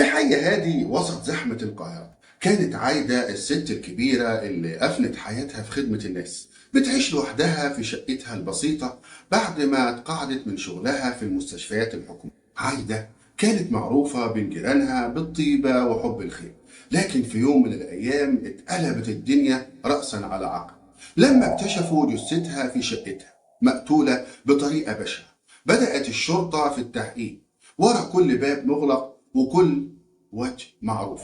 في حي هادي وسط زحمة القاهرة كانت عايدة الست الكبيرة اللي أفنت حياتها في خدمة الناس، بتعيش لوحدها في شقتها البسيطة بعد ما اتقاعدت من شغلها في المستشفيات الحكومية. عايدة كانت معروفة بين جيرانها بالطيبة وحب الخير، لكن في يوم من الأيام اتقلبت الدنيا رأسا على عقب لما اكتشفوا جثتها في شقتها مقتولة بطريقة بشعة. بدأت الشرطة في التحقيق ورا كل باب مغلق وكل وجه معروف.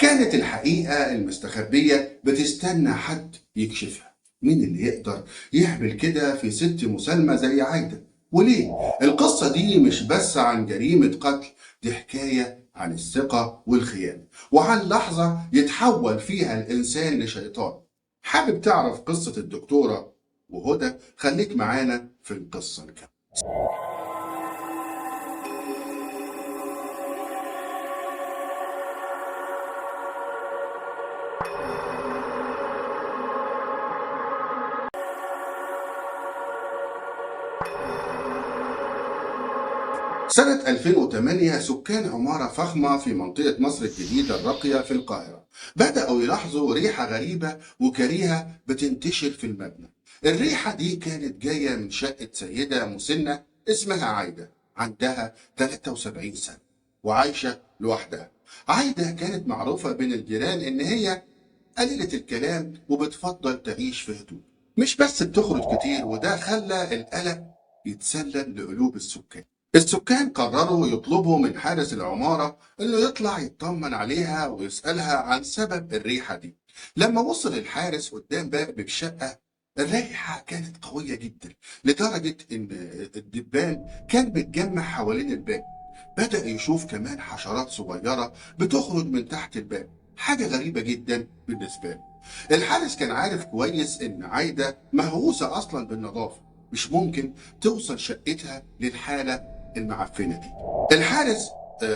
كانت الحقيقة المستخبية بتستنى حد يكشفها. مين اللي يقدر يعمل كده في ست مسالمة زي عايدة؟ وليه؟ القصة دي مش بس عن جريمة قتل، دي حكاية عن الثقة والخيانة، وعن لحظة يتحول فيها الإنسان لشيطان. حابب تعرف قصة الدكتورة وهدى؟ خليك معانا في القصة الكاملة. سنة 2008 سكان عمارة فخمة في منطقة مصر الجديدة الراقية في القاهرة بدأوا يلاحظوا ريحة غريبة وكريهة بتنتشر في المبنى. الريحة دي كانت جاية من شقة سيدة مسنة اسمها عايدة، عندها 73 سنة وعايشة لوحدها. عايدة كانت معروفة بين الجيران إن هي قليلة الكلام وبتفضل تعيش في هدوء، مش بس بتخرج كتير، وده خلى القلق يتسلل لقلوب السكان. السكان قرروا يطلبوا من حارس العمارة إنه يطلع يطمن عليها ويسألها عن سبب الريحة دي. لما وصل الحارس قدام باب الشقة، الريحة كانت قوية جدا لدرجة إن الدبان كان بيتجمع حوالين الباب. بدأ يشوف كمان حشرات صغيرة بتخرج من تحت الباب، حاجة غريبة جدا بالنسبة له. الحارس كان عارف كويس إن عايدة مهووسة أصلا بالنظافة، مش ممكن توصل شقتها للحالة المعفنة دي. الحارس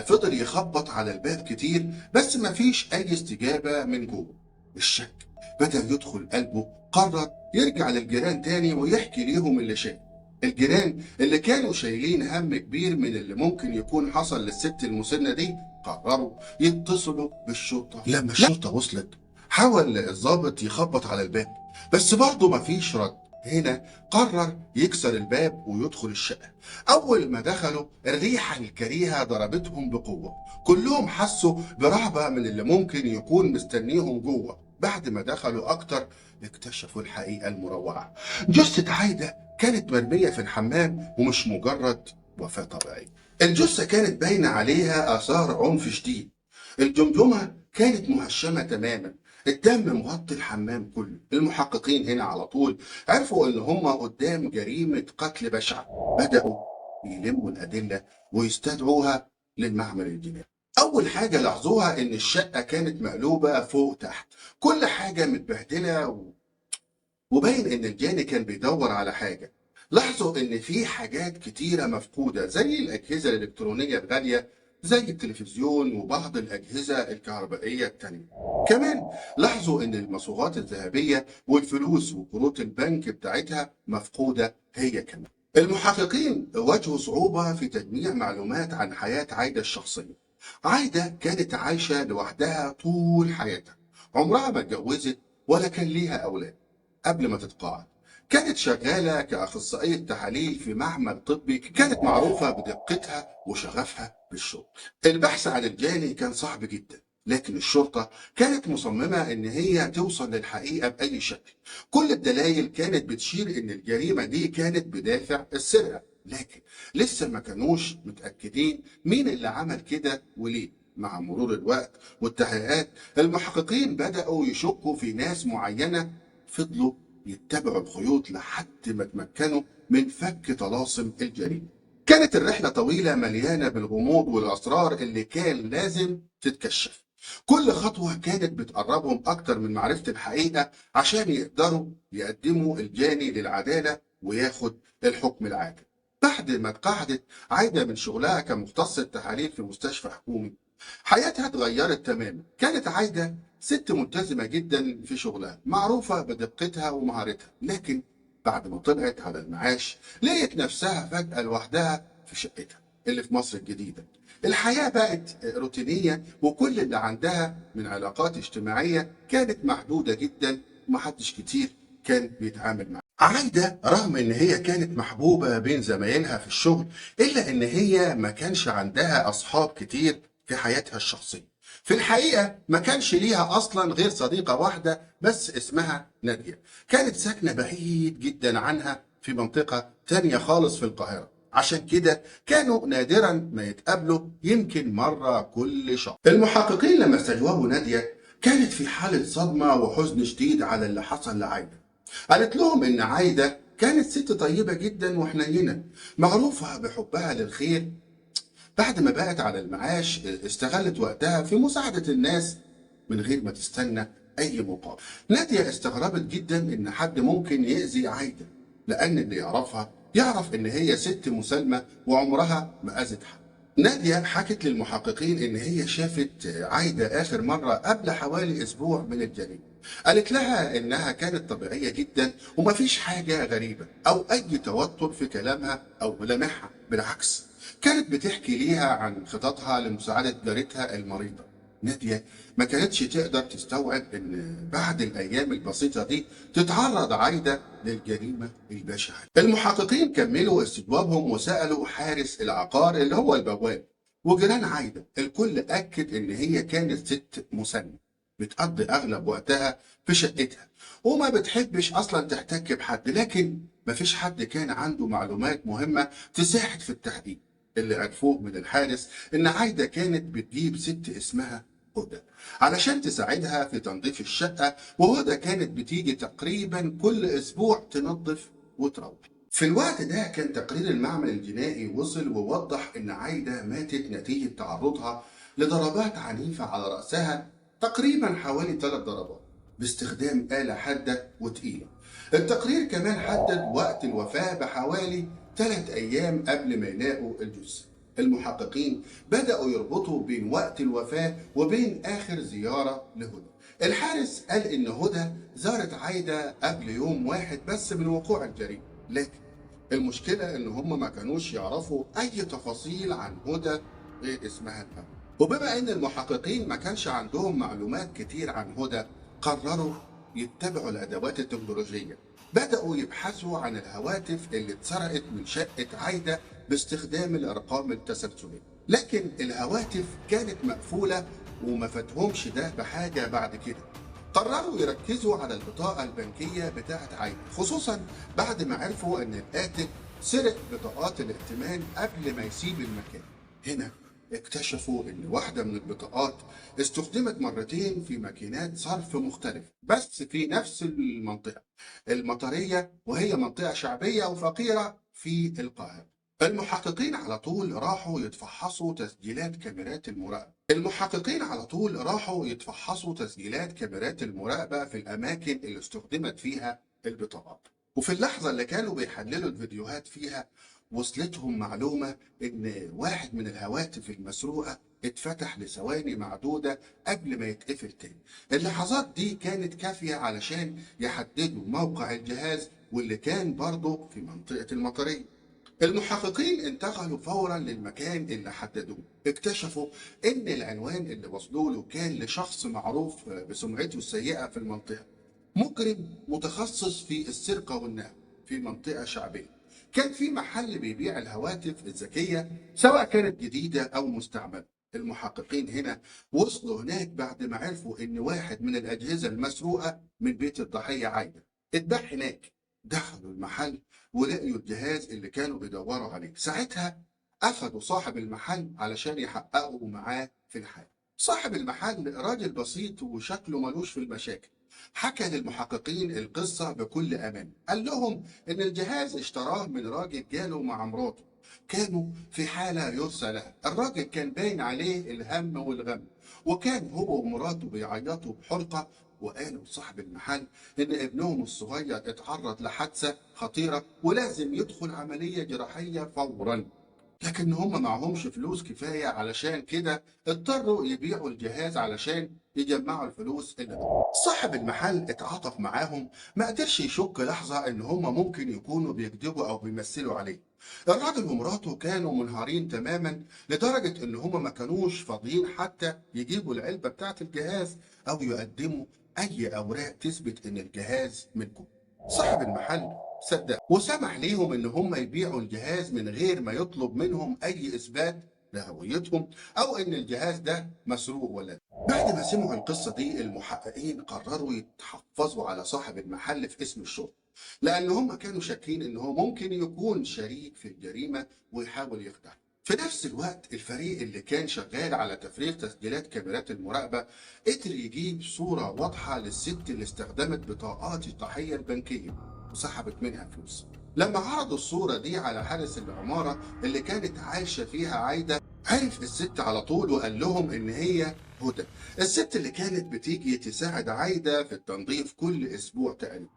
فضل يخبط على الباب كتير بس مفيش أي استجابة من جوه. الشك بدأ يدخل قلبه، قرر يرجع للجيران تاني ويحكي ليهم اللي شاف. الجيران اللي كانوا شايلين هم كبير من اللي ممكن يكون حصل للست المسنة دي قرروا يتصلوا بالشرطة. لما الشرطة وصلت حاول الضابط يخبط على الباب بس برضه مفيش رد. هنا قرر يكسر الباب ويدخل الشقة. أول ما دخلوا الريحة الكريهة ضربتهم بقوة، كلهم حسوا برهبة من اللي ممكن يكون مستنيهم جوه. بعد ما دخلوا أكتر اكتشفوا الحقيقة المروعة. جثة عايدة كانت مرمية في الحمام، ومش مجرد وفاة طبيعية. الجثة كانت باينة عليها آثار عنف شديد، الجمجمة كانت مهشمة تماما، الدم مغطي الحمام كله. المحققين هنا على طول عرفوا ان هم قدام جريمة قتل بشعة. بدأوا يلموا الأدلة ويستدعوها للمعمل الجنائي. أول حاجة لاحظوها إن الشقة كانت مقلوبة فوق تحت، كل حاجة متبهدلة وباين إن الجاني كان بيدور على حاجة. لاحظوا إن في حاجات كتيرة مفقودة زي الأجهزة الإلكترونية الغالية زي التلفزيون وبعض الأجهزة الكهربائية التانية. كمان لاحظوا إن المصوغات الذهبية والفلوس وكروت البنك بتاعتها مفقودة هي كمان. المحققين واجهوا صعوبة في تجميع معلومات عن حياة عايدة الشخصية. عايدة كانت عايشة لوحدها طول حياتها، عمرها ما اتجوزت ولا كان ليها أولاد. قبل ما تتقاعد كانت شغالة كأخصائية تحاليل في معمل طبي، كانت معروفة بدقتها وشغفها بالشغل. البحث عن الجاني كان صعب جدا، لكن الشرطة كانت مصممة إن هي توصل للحقيقة بأي شكل. كل الدلائل كانت بتشير إن الجريمة دي كانت بدافع السرقة، لكن لسه ما كانوش متأكدين مين اللي عمل كده وليه. مع مرور الوقت والتحقيقات المحققين بدأوا يشكوا في ناس معينة، فضلوا يتبعوا الخيوط لحد ما تمكنوا من فك طلاسم الجريمة. كانت الرحلة طويلة مليانة بالغموض والأسرار اللي كان لازم تتكشف. كل خطوة كانت بتقربهم أكتر من معرفة الحقيقة عشان يقدروا يقدموا الجاني للعدالة وياخد الحكم العادل. بعد ما اتقاعدت عايدة من شغلها كمختصة تحاليل في مستشفى حكومي، حياتها اتغيرت تماما. كانت عايدة ست ملتزمة جدا في شغلها، معروفة بدقتها ومهارتها، لكن بعد ما طلعت على المعاش لقيت نفسها فجأة لوحدها في شقتها اللي في مصر الجديدة. الحياة بقت روتينية، وكل اللي عندها من علاقات اجتماعية كانت محدودة جدا، ومحدش كتير كان بيتعامل معاها. عايدة رغم ان هي كانت محبوبة بين زمايلها في الشغل، الا ان هي ما كانش عندها اصحاب كتير في حياتها الشخصية. في الحقيقة ما كانش ليها اصلا غير صديقة واحدة بس اسمها نادية، كانت ساكنة بعيد جدا عنها في منطقة تانية خالص في القاهرة. عشان كده كانوا نادرا ما يتقابلوا، يمكن مرة كل شهر. المحققين لما استجوبوا نادية كانت في حالة صدمة وحزن شديد على اللي حصل لعايدة. قالت لهم إن عايدة كانت ست طيبة جدا وحنينة، معروفة بحبها للخير. بعد ما بقت على المعاش استغلت وقتها في مساعدة الناس من غير ما تستنى أي مقابل. نادية استغربت جدا إن حد ممكن يأذي عايدة، لأن اللي يعرفها يعرف إن هي ست مسالمة وعمرها ما أذت حد. نادية حكت للمحققين إن هي شافت عايدة آخر مرة قبل حوالي أسبوع من الجريمة. قالت لها إنها كانت طبيعية جدا ومفيش حاجة غريبة أو أي توتر في كلامها أو ملامحها، بالعكس كانت بتحكي ليها عن خططها لمساعدة جارتها المريضة. نادية ما كانتش تقدر تستوعب إن بعد الأيام البسيطة دي تتعرض عايدة للجريمة البشعة. المحققين كملوا استجوابهم وسألوا حارس العقار اللي هو البواب وجيران عايدة. الكل أكد إن هي كانت ست مسنة، بتقضي أغلب وقتها في شقتها وما بتحبش أصلا تحتك بحد، لكن مفيش حد كان عنده معلومات مهمة تساعد في التحقيق. اللي عرفوه من الحارس إن عايدة كانت بتجيب ست اسمها هدى علشان تساعدها في تنظيف الشقة، وهدى كانت بتيجي تقريبا كل أسبوع تنظف وتروح. في الوقت ده كان تقرير المعمل الجنائي وصل ووضح إن عايدة ماتت نتيجة تعرضها لضربات عنيفة على رأسها، تقريبا حوالي 3 ضربات باستخدام آلة حادة وتقيلة. التقرير كمان حدد وقت الوفاة بحوالي 3 أيام قبل ما يلاقوا الجثة. المحققين بدأوا يربطوا بين وقت الوفاة وبين آخر زيارة لهدى. الحارس قال إن هدى زارت عايدة قبل يوم واحد بس من وقوع الجريمة، لكن المشكلة إن هم ما كانوش يعرفوا أي تفاصيل عن هدى غير اسمها الأول. وبما إن المحققين ما كانش عندهم معلومات كتير عن هدى، قرروا يتبعوا الأدوات التكنولوجية. بدأوا يبحثوا عن الهواتف اللي اتسرقت من شقة عايدة باستخدام الأرقام التسلسلية، لكن الهواتف كانت مقفولة وما فاتهمش ده بحاجة. بعد كده قرروا يركزوا على البطاقة البنكية بتاعت عايدة، خصوصا بعد ما عرفوا ان القاتل سرق بطاقات الائتمان قبل ما يسيب المكان. هنا اكتشفوا ان واحدة من البطاقات استخدمت مرتين في ماكينات صرف مختلفة بس في نفس المنطقة المطرية، وهي منطقة شعبية وفقيرة في القاهرة. المحققين على طول راحوا يتفحصوا تسجيلات كاميرات المراقبة. في الأماكن اللي استخدمت فيها البطاقات، وفي اللحظة اللي كانوا بيحللوا الفيديوهات فيها وصلتهم معلومة إن واحد من الهواتف المسروقة اتفتح لثواني معدودة قبل ما يتقفل تاني. اللحظات دي كانت كافية علشان يحددوا موقع الجهاز، واللي كان برضه في منطقة المطرية. المحققين انتقلوا فورا للمكان اللي حددوه. اكتشفوا ان العنوان اللي وصلوا له كان لشخص معروف بسمعته السيئة في المنطقة، مجرم متخصص في السرقة والنهب في منطقة شعبية. كان في محل بيبيع الهواتف الذكية سواء كانت جديدة أو مستعملة. المحققين هنا وصلوا هناك بعد ما عرفوا إن واحد من الأجهزة المسروقة من بيت الضحية عايدة اتباع هناك. دخلوا المحل ولقيوا الجهاز اللي كانوا بيدوروا عليه. ساعتها أخدوا صاحب المحل علشان يحققوا معاه في الحال. صاحب المحل راجل بسيط وشكله ملوش في المشاكل، حكى للمحققين القصة بكل أمان. قال لهم إن الجهاز اشتراه من راجل جاله مع مراته، كانوا في حالة يرثى لها. الراجل كان باين عليه الهم والغم، وكان هو ومراته بيعيطوا بحرقة. وقالوا لصاحب المحل إن ابنهم الصغير اتعرض لحادثة خطيرة ولازم يدخل عملية جراحية فورا، لكن هم معهمش فلوس كفاية، علشان كده اضطروا يبيعوا الجهاز علشان يجمعوا الفلوس اللي دول. صاحب المحل اتعاطف معاهم، ما قدرش يشك لحظة ان هم ممكن يكونوا بيكذبوا او بيمثلوا عليه. الراجل ومراته كانوا منهارين تماما لدرجة إن هما ما كانوش فاضيين حتى يجيبوا العلبة بتاعة الجهاز أو يقدموا أي أوراق تثبت إن الجهاز منكم. صاحب المحل صدق وسمح ليهم إن هما يبيعوا الجهاز من غير ما يطلب منهم أي إثبات لهويتهم أو إن الجهاز ده مسروق ولا لا. بعد ما سمعوا القصة دي المحققين قرروا يتحفظوا على صاحب المحل في اسم الشرطة، لأن هم كانوا شاكين إن هو ممكن يكون شريك في الجريمة ويحاول يخدع. في نفس الوقت الفريق اللي كان شغال على تفريغ تسجيلات كاميرات المراقبة قدر يجيب صورة واضحة للست اللي استخدمت بطاقات الضحية البنكية وسحبت منها فلوس. لما عرضوا الصورة دي على حارس العمارة اللي كانت عايشة فيها عايدة عرف الست على طول وقال لهم إن هي هدى، الست اللي كانت بتيجي تساعد عايدة في التنظيف كل أسبوع تقريبا.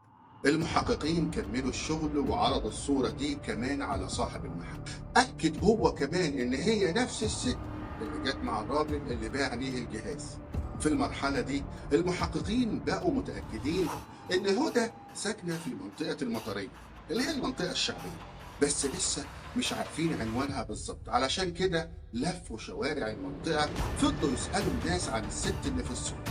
المحققين كملوا الشغل وعرضوا الصورة دي كمان على صاحب المحل، أكد هو كمان إن هي نفس الست اللي جت مع الراجل اللي باع ليه الجهاز. في المرحلة دي المحققين بقوا متأكدين إن هدى ساكنة في منطقة المطرية اللي هي المنطقة الشعبية، بس لسه مش عارفين عنوانها بالظبط. علشان كده لفوا شوارع المنطقة، فضلوا يسألوا الناس عن الست اللي في الصورة.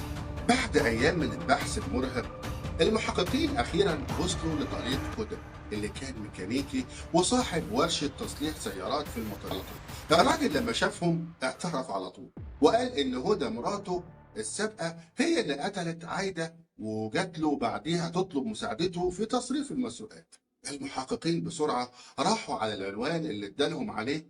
بعد أيام من البحث المرهق المحققين أخيرا وصلوا لطريق هدى اللي كان ميكانيكي وصاحب ورشة تصليح سيارات في المطارات. الراجل لما شافهم اعترف على طول وقال إن هدى مراته السابقة هي اللي قتلت عايدة وجات له بعديها تطلب مساعدته في تصريف المسروقات. المحققين بسرعة راحوا على العنوان اللي ادالهم عليه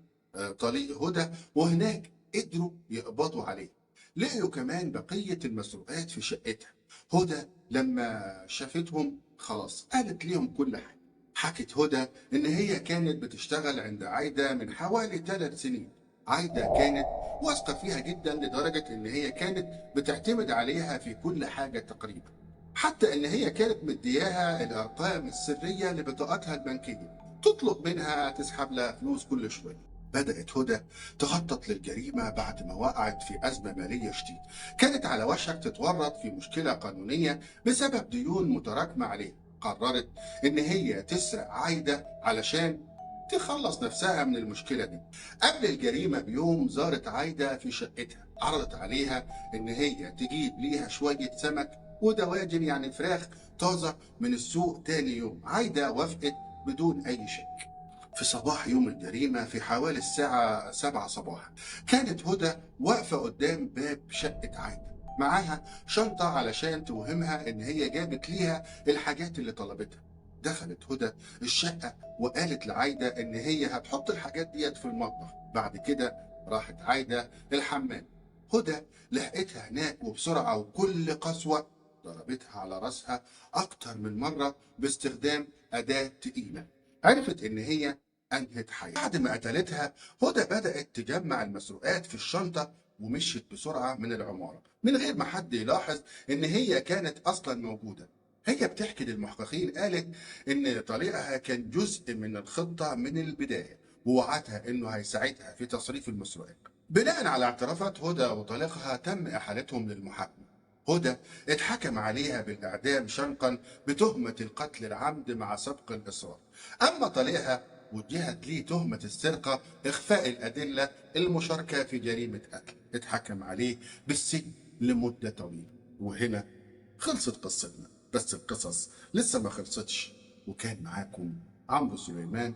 طريق هدى، وهناك قدروا يقبضوا عليه. لقيوا كمان بقية المسروقات في شقتها. هدى لما شافتهم خلاص قالت ليهم كل حاجة. حكت هدى إن هي كانت بتشتغل عند عايدة من حوالي 3 سنين. عايدة كانت واثقة فيها جدا لدرجة إن هي كانت بتعتمد عليها في كل حاجة تقريبا، حتى إن هي كانت مدياها الأرقام السرية لبطاقتها البنكية تطلب منها تسحب لها فلوس كل شوية. بدأت هدى تخطط للجريمة بعد ما وقعت في أزمة مالية شديدة، كانت على وشك تتورط في مشكلة قانونية بسبب ديون متراكمة عليها. قررت إن هي تسرق عايدة علشان تخلص نفسها من المشكلة دي. قبل الجريمة بيوم زارت عايدة في شقتها، عرضت عليها إن هي تجيب ليها شوية سمك ودواجن يعني فراخ طازة من السوق تاني يوم. عايدة وافقت بدون أي شك. في صباح يوم الجريمة في حوالي الساعة 7 صباحا كانت هدى واقفة قدام باب شقة عايدة معاها شنطة علشان توهمها إن هي جابت ليها الحاجات اللي طلبتها. دخلت هدى الشقة وقالت لعايدة إن هي هتحط الحاجات ديت في المطبخ. بعد كده راحت عايدة الحمام. هدى لحقتها هناك وبسرعة وكل قسوة ضربتها على راسها أكتر من مرة باستخدام أداة تقيلة. عرفت إن هي أنهت حياتها. بعد ما قتلتها هدى بدأت تجمع المسروقات في الشنطة ومشيت بسرعة من العمارة من غير ما حد يلاحظ إن هي كانت أصلا موجودة. هي بتحكي للمحققين قالت إن طريقها كان جزء من الخطة من البداية، ووعدها إنه هيساعدها في تصريف المسروقات. بناء على اعترافات هدى وطليقها تم إحالتهم للمحاكمة. هدى اتحكم عليها بالإعدام شنقا بتهمة القتل العمد مع سبق الإصرار. أما طليقها وجهت ليه تهمة السرقة إخفاء الأدلة المشاركة في جريمة قتل، اتحكم عليه بالسجن لمدة طويلة. وهنا خلصت قصتنا، بس القصص لسه ما خلصتش. وكان معاكم عمرو سليمان.